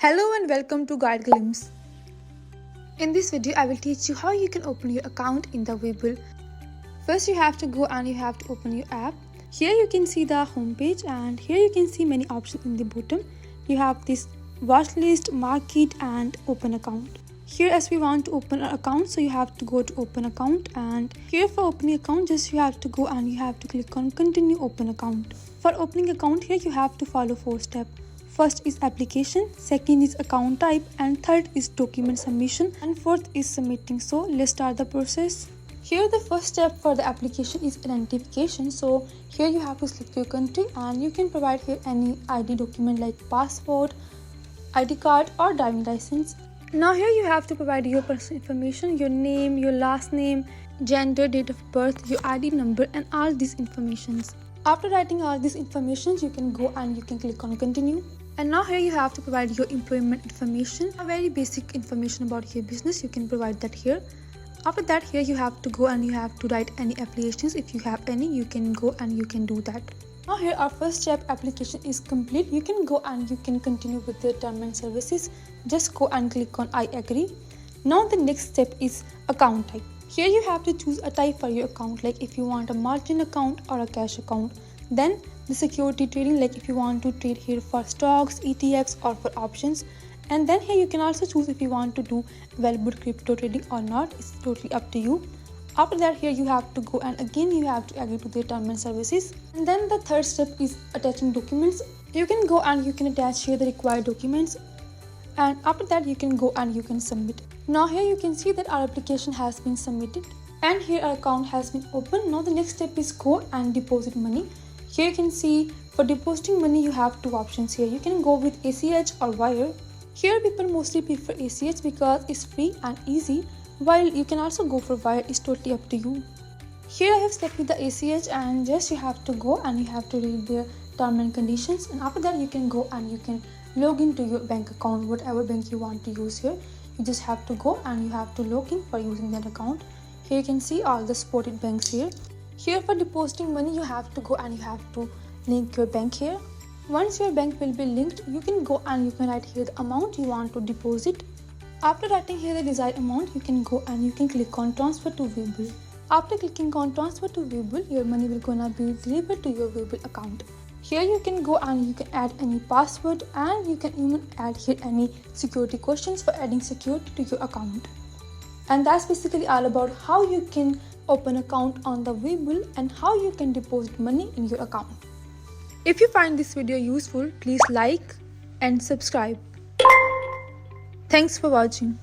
Hello and welcome to Guide Glimpse. In this video, I will teach you how you can open your account in the Webull. First, you have to go and you have to open your app. Here you can see the home page and here you can see many options in the bottom. You have this watch list, market and open account. Here as we want to open an account, so you have to go to open account, and here for opening account just you have to go and you have to click on continue open account. For opening account, here you have to follow 4 steps. First is application, second is account type, and third is document submission, and fourth is submitting. So let's start the process. Here the first step for the application is identification. So here you have to select your country and you can provide here any ID document like passport, ID card or driving license. Now here you have to provide your personal information, your name, your last name, gender, date of birth, your ID number and all these informations. After writing all these informations, you can go and you can click on continue. And now here you have to provide your employment information, a very basic information about your business. You can provide that here. After that, here you have to go and you have to write any applications. If you have any, you can go and you can do that. Now here our first step application is complete. You can go and you can continue with the terms and services. Just go and click on I agree. Now the next step is account type. Here you have to choose a type for your account, like if you want a margin account or a cash account. Then the security trading, like if you want to trade here for stocks, ETFs or for options. And then here you can also choose if you want to do Webull crypto trading or not. It's totally up to you. After that, here you have to go and again you have to agree to the terms and services. And then the third step is attaching documents. You can go and you can attach here the required documents. And after that you can go and you can submit. Now here you can see that our application has been submitted and here our account has been opened. Now the next step is go and deposit money. Here you can see for depositing money you have 2 options here. You can go with ACH or wire. Here people mostly prefer ACH because it's free and easy, while you can also go for wire. It's totally up to you. Here I have selected the ACH and just you have to go and you have to read the terms and conditions, and after that you can go and you can log into your bank account, whatever bank you want to use here. You just have to go and you have to log in for using that account. Here you can see all the supported banks here. Here for depositing money you have to go and you have to link your bank here. Once your bank will be linked, you can go and you can write here the amount you want to deposit. After writing here the desired amount, you can go and you can click on transfer to Webull. After clicking on transfer to Webull, your money will gonna be delivered to your Webull account. Here you can go and you can add any password and you can even add here any security questions for adding security to your account. And that's basically all about how you can open account on the Webull and how you can deposit money in your account. If you find this video useful, please like and subscribe. Thanks for watching.